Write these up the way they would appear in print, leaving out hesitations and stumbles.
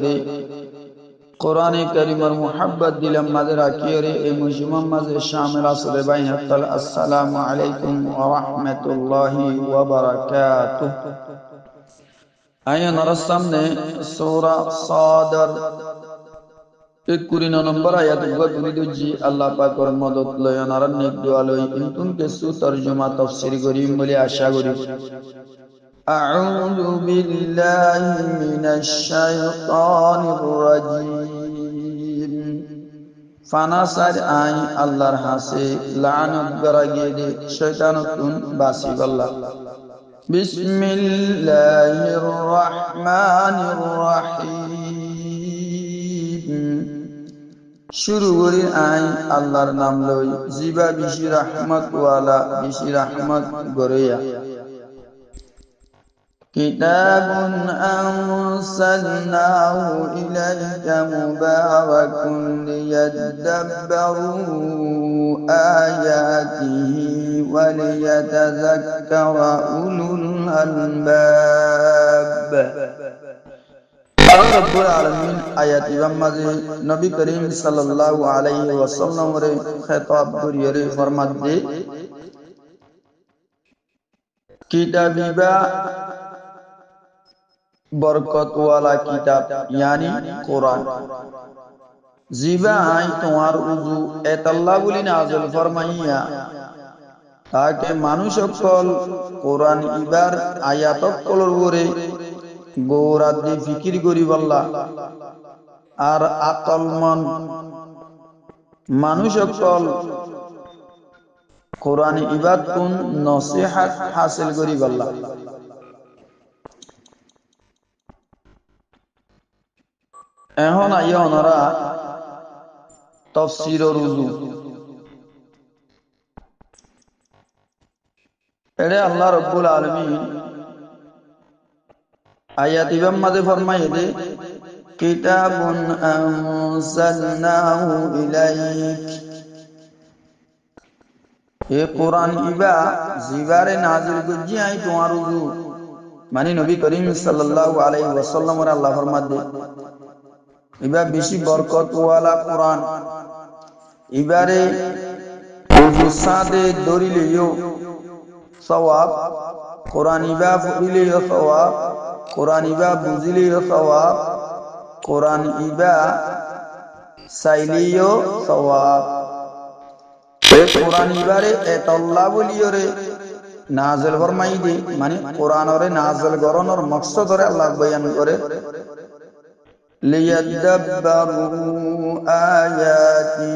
রাখিয়রে কোরআনে কারিমের মুহাব্বত দিলাম মাঝে রাখিয়রে এই মুসলমান মাঝে শামিল আসলে বাইনাতাল আসসালামু আলাইকুম ওয়া রাহমাতুল্লাহি ওয়া বারাকাতুহু। আয়ানার সামনে সূরা সাদর 21 নম্বর আয়াত গুরিদুজি আল্লাহ পাকের মদত লয় আনার নেক দোয়া লয় ইনতুন কেসু তরজমা তাফসীর করিম বলে আশা করি। আউযু বিল্লাহি মিনাশ শাইতানির রাজীম। ফানাসার আই আল্লাহর হাসে লানত গরাগিয়ে দে শয়তানতুন বাসি আল্লাহ। বিসমিল্লাহির রহমানির রহিম। শুরু করি আই আল্লাহর নাম লই জিবা বেশি রহমত ওয়ালা বেশি রহমত গরিয়া। কিতাবুন আনসালনাহু ইলাইকা মুবারাকুন লিয়াদাব্বারু আয়াতিহি ওয়া লিয়াতাযাক্কারা উলুল আলবাব। রব্বুল আলামিন আয়াত মাঝে নবী করিম সাল্লাল্লাহু আলাইহি ওয়াসাল্লাম রে খেতাব করিয়ে ফরমাত দে কিতাবিবা বরকত ওয়ালা কিতাব यानी কোরআন জিবা আই তোমার উযু এতাল্লাহ বলি নাযিল ফরমাইয়া তাকে মানুষ সকল কোরআন ইবার আয়াত কলর করে গৌরাদি ফিকির করিব আল্লাহ আর আকল মন মানুষ সকল কোরআন ইবাদ কোন নসিহত হাসিল করিব আল্লাহ। এখন আইয়া ওনারা তাফসীরের উযু এরে আল্লাহ রাব্বুল আলামিন আয়াত ইবাম মাঝে ফরমায়ে দে কিতাবুন আনসালনাহু ইলাইক। এ কোরআন ইবা জিবারে নাজিল করছি আই তোমার উযু মানে নবী করিম সাল্লাল্লাহু আলাইহি ওয়াসাল্লামের আল্লাহ ফরমাত দে ইবা বেশি বরকত ওয়ালা কোরআন ইবারে উযু সাদে দরিলেও সওয়াব কোরআন ইবা পড়িলেও সওয়াব কোরআন ইবা বুঝিলেও সওয়াব কোরআন ইবা চাইলেও সওয়াব। এই কোরআন ইবারে এতাল্লাহ বলিয়রে নাযিল ফরমাই দে মানে কোরআনরে নাযিল করণের মকসদরে আল্লাহ বয়ান করে লিয়াদাব্বারু আয়াতি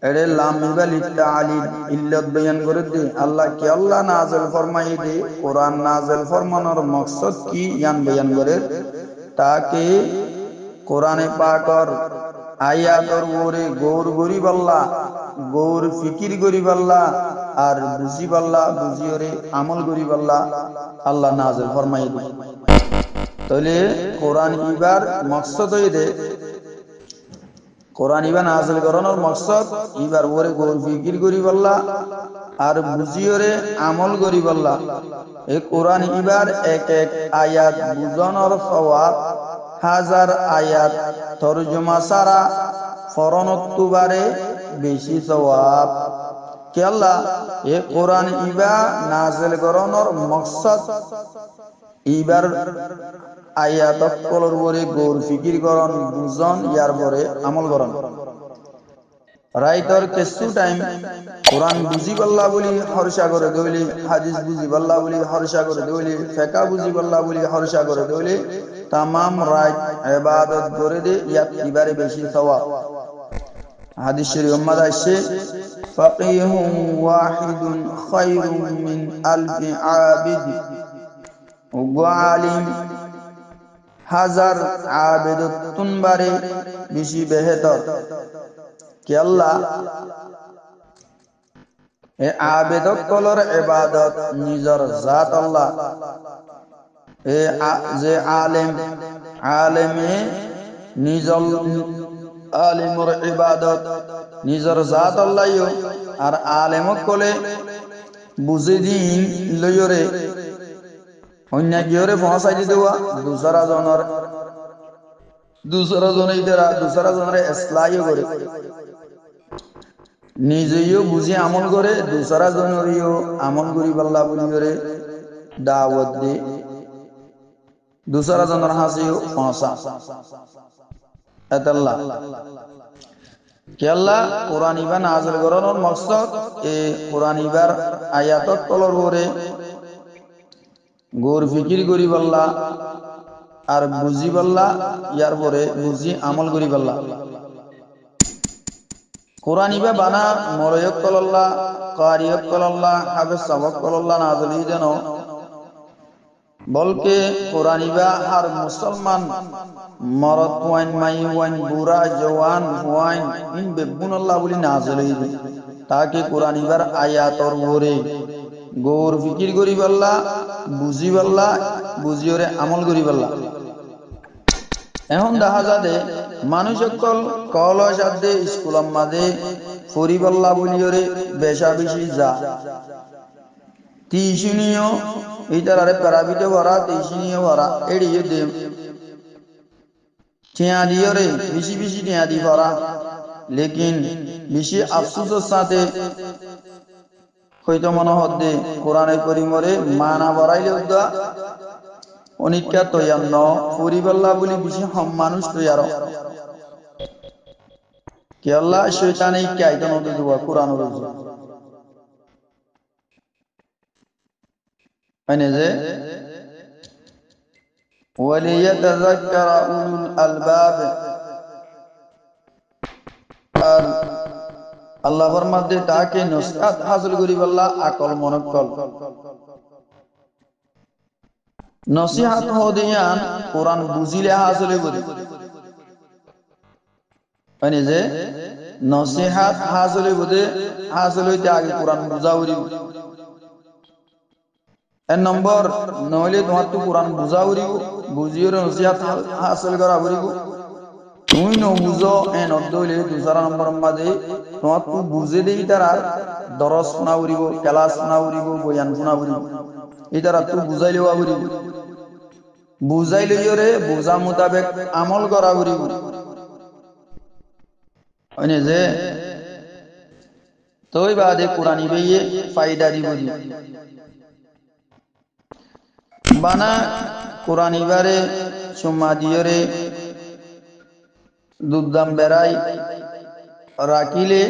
এরে লাম ইবালি তাআলিল ইল্লাত বয়ান করে দে আল্লাহ কি আল্লাহ নাযিল ফরমাই দে কোরআন নাযিল ফরমানোর মকসদ কি ইয়ান বয়ান করে তাকে কোরআনে পাকর আয়াতর ওরে গৌর গরিব আল্লাহ গৌর ফিকির গরিব আল্লাহ আর বুঝিব আল্লাহ বুঝিয়রে আমল গরিব আল্লাহ আল্লাহ নাযিল ফরমাই দে। তাহলে কোরআন ইবার মকসদ হই দে কোরআন ইবা নাযিল করানোর মকসদ ইবার ওরে গৌর ফিকির গরিব আল্লাহ আর বুঝিয়রে আমল গরিব আল্লাহ। এই কোরআন ইবার এক এক আয়াত বুঝানোর সওয়াব হাজার আয়াত তরজমা সারা ফরনতুবারে বেশি সওয়াব। কে আল্লাহ এ কোরআন ইবা নাযিল করানোর মকসদ ইবার আয়াত কলর পরে গৌর ফিকির করন বুঝন ইয়ার পরে আমল করন। রাইতর কিছু টাইম কোরআন বুঝি পাল্লা বলি হরসা করে দইলি হাদিস বুঝি পাল্লা বলি হরসা করে দইলি ফিকহ বুঝি পাল্লা বলি হরসা করে দইলি तमाम রাত ইবাদত করে দে ইয়াত ইবারে বেশি সওয়াব। হাদিস শরীফ মধ্যে আছে ফাকিহুন ওয়াহিদুন খায়রুম মিন আলফি আবিদ ওয়া আলিম হাজার আবেদতুন বারে বেশি বেহতর। কে আল্লাহ এ আবেদক কলর ইবাদত নিজর জাত আল্লাহ এ যে আলেম আলেমে নিজল আলিমর ইবাদত নিজর জাত আল্লাহ আর আলেমক কলে বুঝে দিন লইরে অন্য গিয়রে পৌঁছাই দি দেওয়া দুসরা জনের दूसरा जने इधर दूसरा जने इस्लाही करे নিজেও বুঝে আমল করে दूसरा জনেরও আমল করি বল্লা বলি করে দাওয়াত দে दूसरा জনের হাসিও ফাঁসা এতাল্লাহ কি আল্লাহ কোরআন ইবা নাযিল করানোর মকসদ এই কোরআন ইবার আয়াতত কলর করে গোর ফিকির করি বল্লা আর বুঝি বল্লা ইয়ার পরে বুঝি আমল করি বল্লা কোরআন ইবা বানা মরয়ক কল্লাহ কারিয়ক কল্লাহ হাফেজ সাবক কল্লাহ নাযিল যেন বলকে কোরআন ইবা হর মুসলমান মরদ ওয়াইন মাই ওয়াইন বুড়া জওয়ান ওয়াইন ইন বেগুনাল্লাহ বলি নাযিল হইবে তাকে কোরআন ইবার আয়াতর পরে গোর ফিকির করি বল্লা বুঝি বল্লা বুঝিওরে আমল করি বল্লা এখন দেখা যাবে মানুষ সকল কলস আদে স্কুলের মাঝে ফরিবল্লা বলিওরে বেশা বেশি যা তিশিনিও ইতারে প্যারাবিতে ভরা তিশিনিও ভরা এড়িয়ে দে টিয়া দিওরে বেশি বেশি টিয়া দি ভরা লেকিন বেশি আফসোসের সাথে হয়তো মনে হদ্দে কোরআনে করিমরে মানা বড়াইলে উদ্দা অনিকা তৈয়ান্ন পরিবাল্লা বলি বেশি হম মানুষ তৈয়ার কে আল্লাহ শয়তানে কি আইতন ওদে দুয়া কোরআন রুজু মানে যে ওয়ালিয়াতাযাক্কার উলুল আলবাব আর আল্লাহ ফরমাতে তাকে নসিহত হাসিল করি বল্লা আকল মনকল নসিহত হদিয়ান কোরআন বুঝিলে হাসিল করি মানে যে নসিহত হাসিল বুঝে হাসিল হইতে আগে কোরআন বুঝাউরি এক নম্বর নইলে তোমার তো কোরআন বুঝাউরি বুঝিও নসিহত হাসিল করা বুঝিব তুমি ন বুঝো এন অর্ধলে দুসরা নম্বর মাঝে তোমার তো বুঝে দেই তার দরস শোনা উড়িব ক্লাস শোনা উড়িব বয়ান শোনা উড়িব এই তারা তো বুঝাইলেও উড়িব বুঝাইলেও রে বোঝা মোতাবেক আমল করা উড়িব মানে যে তোই বাদে কোরআনি বেয়ে ফায়দা দিব বানা কোরআন ইবারে সুম্মা দিয়রে দুধদাম বেড়াই রাখিলে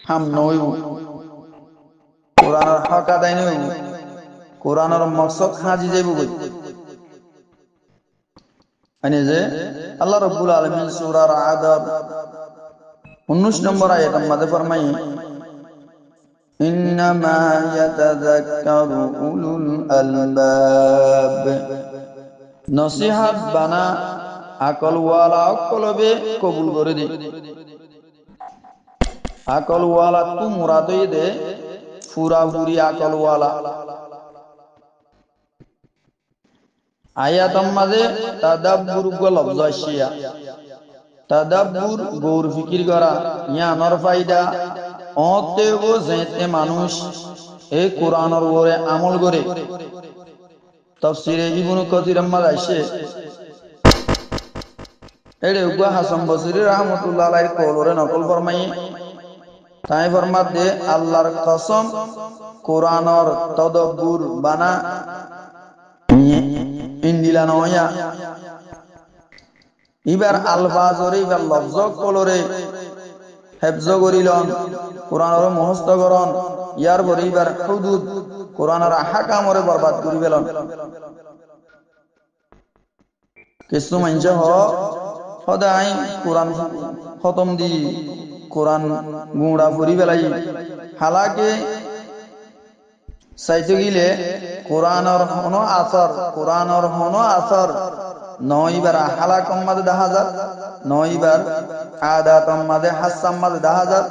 হাম নইব কোরআনের হক আদায় নইব কোরআনের মকসদ হাজি যাইব মানে যে আল্লাহ রাব্বুল আলামিন সূরা আদ 19 নম্বর আয়াতের মধ্যে ফরমাই ইন্নামা ইয়াতাযাক্কারু উলুল আলবাব নসিহত বানা আকল ওয়ালা কলবে কবুল করে দে আকল ওয়ালা তু মুরাদ দে পুরাপুরি আকল ওয়ালা আয়াতম মাঝে তাদাব্বুর লফজ আসিয়া তাদাব্বুর গৌর ফিকির করা ইয়ানর ফায়দা অতে ও যেতে মানুষ এই কোরআনের উপরে আমল করে তাফসীরে ইবনে কাসির মাঝে আসে এড়ে উগা হাসান বসরি রাহমাতুল্লাহ আলাইহি কওলরে নকল ফরমাই তাই ফরমাত দে আল্লাহর কসম কোরআনের তাদাব্বুর বানা ইন্দিলা নয়া ইবার আলফাজরে ইবার লফজ কলরে হেফজ করিলন কোরআনের মুখস্থ করন ইয়ার পরে ইবার হুদুদ কোরআনের আহকামরে বরবাদ করি ফেলন কিছু মানুষ সদাই কোরআন খতম দি কোরআন গুঁড়া ফুরি বেলাই হালাকে চাইতে গিলে কোরআনের হনো আসর নয়বার হালা কম্মাদে 10,000 নয়বার আদা কম্মাদে হাসাম মাদে 10,000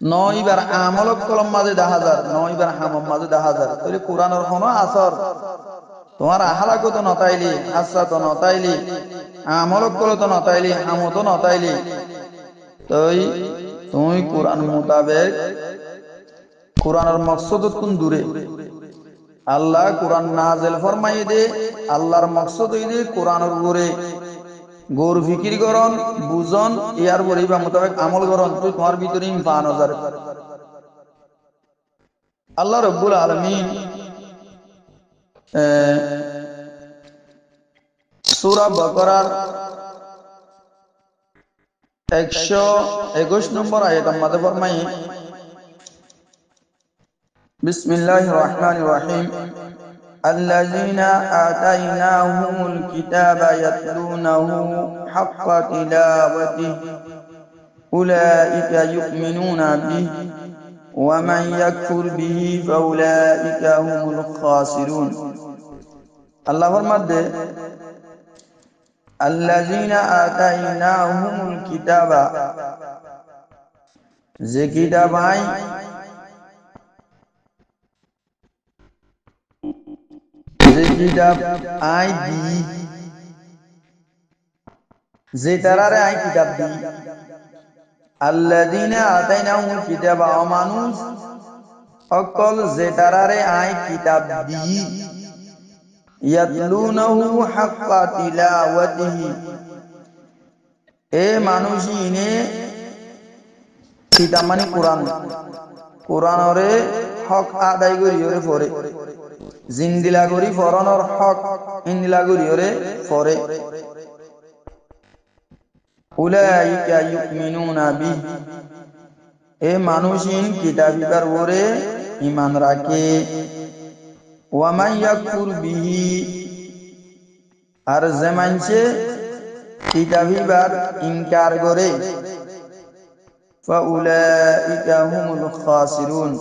নয়বার আমলক কলম মাদে 10,000 নয়বার হামম মাদে 10,000 তাহলে কোরআনের হনো আসর তোমার হালাকো তো নতাইলি হাসা তো নতাইলি আমলক কল তো নতাইলি হামো তো নতাইলি তাই তুমি কোরআন মোতাবেক কোরআনের মকসদ কোন দূরে আল্লাহ কোরআন নাযিল ফরমাই দে আল্লাহর মকসদ হইলে কোরআনের উপরে গৌর ফিকির করন বুঝন ইয়ার বলি বা মোতাবেক আমল করন তুই তোমার ভিতরে ইমফান হাজার আল্লাহ রব্বুল আলামিন সূরা বাকারার 121 নম্বর আয়াতের মধ্যে ফরমায় বিসমিল্লাহির রহমানির রহিম الذين آتيناهم الكتاب يتلونه حق تلاوته أولئك يؤمنون به ومن يكفر به فأولئك هم الخاسرون الله فرماده الذين آتيناهم الكتاب যে কিতাব আই দি যে তারারে আই কিতাব দি আল্লাযীনা আতাইনাহুমুল কিতাবা মানুষ অকল যে তারারে আই কিতাব দি ইয়াতলুনাহু হাক্কা তিলাওয়াতিহি এ মানুষিনে কিতাব মানে কোরআনরে হক আদায় করিওরে পড়ে জিন্দিলা করি ফরনর হক ইন্দিলা করিওরে পড়ে উলাইকা ইউমিনুনা বিহি এ মানুষিন কিতাবিবার উপরে ঈমান রাখে ওয়া মান ইয়াকফুর বিহি আর যে মানছে কিতাবিবার ইনকার করে ফাউলাইকা হুমুল খাসিরুন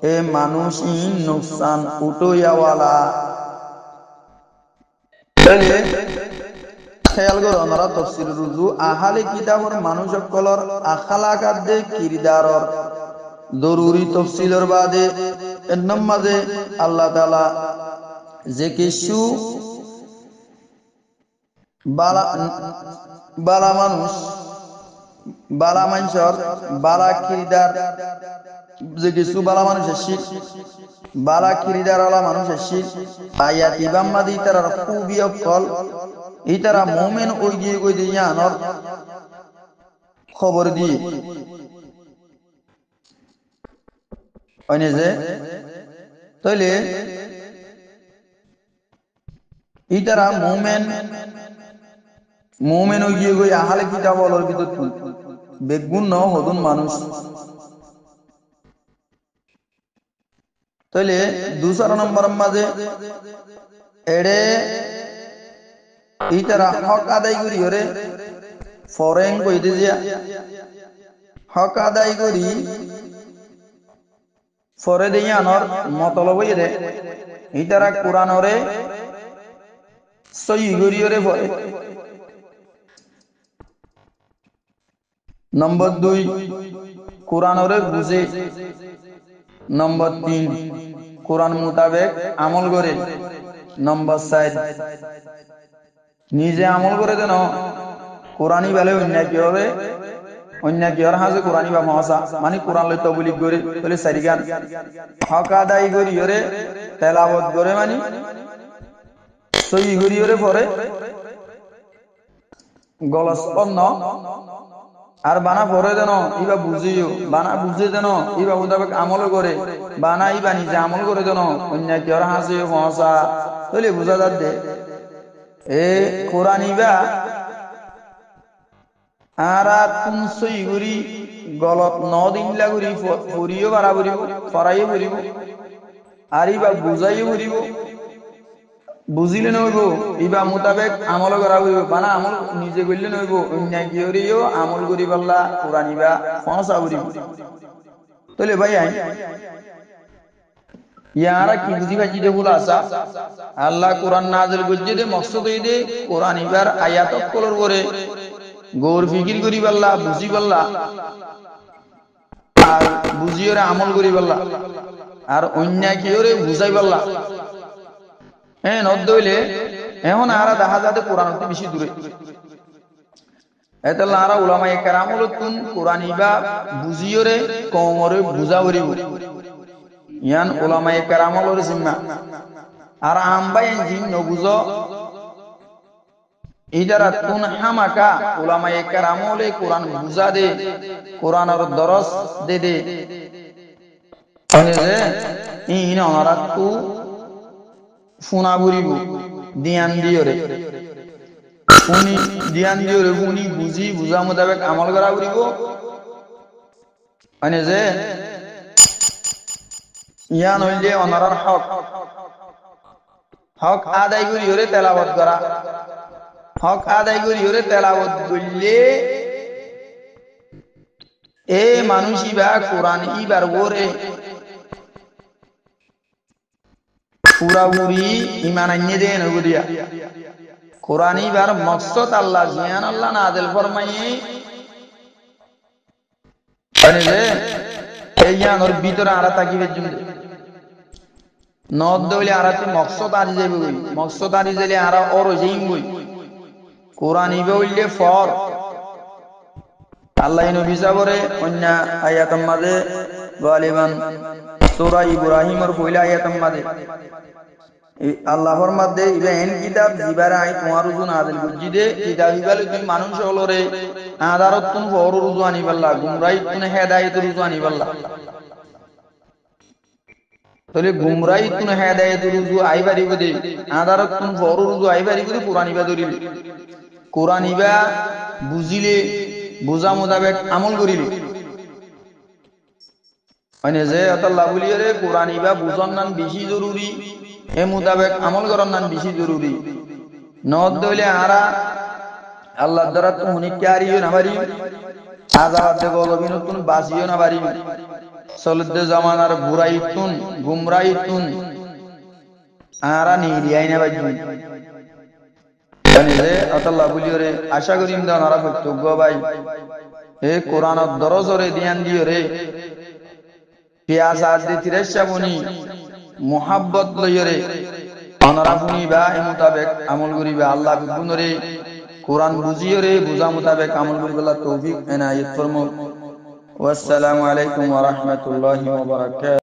এ মানুষই নুকসান উঠাইয়াওয়ালা খেয়াল করো আমরা তাফসীর রুজু আহলে কিতাবর মানুষ সকলর আখলাকাত দে কিরদারর জরুরি তাফসীলের বাদে এর নামাজে আল্লাহ তাআলা যে কিছু বালা মানুষ বালা মানুষের বালা কিরদার যে কিছু বালা মানুষের শিখ বালা কিরদার ওয়ালা মানুষের শিখ আয়াত ইবাম্মাদি তার খুবই অকল এই তারা মুমিন ওই গিয়ে কই দিয়ে আনর খবর দিয়ে ওইনে যে তাইলে এই তারা মুমিন ওই গিয়ে কই আহলে কিতাব ওয়ালার ভিতর বেগুন ন হদুন মানুষ তাইলে দুসরা নম্বর মাঝে এড়ে এই তারা হক আদায় করি ওরে ফরেন কইতে যা হক আদায় করি ফরে দিয়ে আনর মতলব রে এই তারা কোরআনরে সই করি ওরে ফরে নম্বর 2 কোরআনরে বুঝে নম্বর 3 কোরআন মোতাবেক আমল করে নম্বর 4 নিজে আমল করে দেন কোরআনই বলে অন্য কি আর হাজে কোরআনই বা মহাসা মানে কোরআন লই তবলিগ করে তাহলে সারিগান হক আদায় করি ওরে তেলাওয়াত করে মানে সই করি ওরে পরে গলস অন্য আর বানা পরে দেন ইবা বুঝিও বানা বুঝে দেন ইবা মোতাবেক আমল করে বানা ইবা নিজে আমল করে দেন অন্য কি আর হাজে মহাসা তাহলে বুঝা যাচ্ছে এ কোরআন ইবা আরা তুনসই গুরি গলত নদিন লাগুরি পড়িও বাড়াবরিব ফরাইও বরিব আর ইবা বুঝাইও বরিব বুঝিলে নইব ইবা মোতাবেক আমল করা হইব বানা আমল নিজে করলে নইব অন্যায় কি করিও আমল করি পাল্লা কোরআন ইবা ফসা বরিব তাহলে ভাই আই ইয়ারা কি বুঝি বাজি দে বলা আসা আল্লাহ কোরআন নাযিল করছে দে মকসদ এই দে কোরআন ইবার আয়াত কলর করে গৌর ফিকির করি পাল্লা বুঝি পাল্লা আর বুঝিওরে আমল করি পাল্লা আর অন্যায় কি ওরে বুঝাই পাল্লা হ্যাঁ নদ হইলে এখন আরা দেখা যাতে কোরআন হতে বেশি দূরে এত লারা উলামায়ে কেরামুল তুন কোরআন ইবা বুঝিওরে কওমরে বুঝা করিব ইয়ান উলামায়ে কেরামুলের জিম্মা আর আমবাই জিন নবুজো ইদারা তুন হামাকা উলামায়ে কেরামলে কোরআন বুঝা দে কোরআনের দরস দে যে ইন অনারা তু ফুনা বুড়িব দিয়ান দিয়রে উনি দিয়ান দিয়রে উনি বুঝি বুঝা মোতাবেক আমল করা বুড়িব মানে যে ইয়ান হইলে অনারার হক হক আদায় করি ওরে তেলাওয়াত করা হক আদায় করি ওরে তেলাওয়াত করলে এ মানুষ ইবা কোরআন ইবার ওরে পুরাপুরি ইমান আনিয়ে দেন ওগুদিয়া কোরআন ইবার মকসদ আল্লাহ জিয়ান আল্লাহ নাযিল ফরমাইয়ে মানে যে এই জ্ঞানের ভিতরে আরা তাকিবে জন্য নদ দইলে আরাতে মকসদ আনি যাবে বই মকসদ আনি যাইলে আরা অর জিম বই কোরআন ইবে হইলে ফর আল্লাহ নবী সাবরে অন্য আয়াতের মাঝে গালিবান সূরা ইব্রাহিমের পয়লা আয়াতের মাঝে আল্লাহর মধ্যে ইবে এন কিতাব জিবারে আই তোমার রুজু নাযিল করছি দে কিতাব ইবালে তুমি মানুষ হলরে আদারত তুন ফর রুজু আনি বাল্লাহ গুমরাহি তুন হেদায়েত রুজু আনি বাল্লাহ তাহলে গুমরাহি তুন হেদায়েত রুজু আই পারিব দে আদারত তুন ফর রুজু আই পারিব দে কোরআন ইবা ধরিলে কোরআন ইবা বুঝিলে বুঝা মোতাবেক আমল করিলে মানে যে আল্লাহ বলিয়ে কোরআন ইবা বুঝন নান বেশি জরুরি এ মোতাবেক আমল করার নান বেশি জরুরি নদ দইলে আরা আল্লাহর দ্বারা তো হুনিকারিও না পারি আজাবাতে গলবিনতুন বাসিও না পারি সলদ্দে জামানার বুরাইতুন গুমরাইতুন আরা নিরিয়াই না পারি জানি যে আল্লাহ বলিয়ে আশা করি ইমদানারা প্রত্যক্ষ ভাই এ কোরআনের দরজরে দিয়ান দিও রে পিয়াস আদি তিরেশা বনি মোহাব্বত লইরে অনরা ফুনি বা এ মোতাবেক আমল করিবে আল্লাহ বিগুনরে কোরআন বুঝিয়রে বুঝা মোতাবেক আমল করিবে তৌফিক এনায়েত ফরমাও ওয়াসসালামু আলাইকুম ওয়া রাহমাতুল্লাহি ওয়া বারাকাতুহু।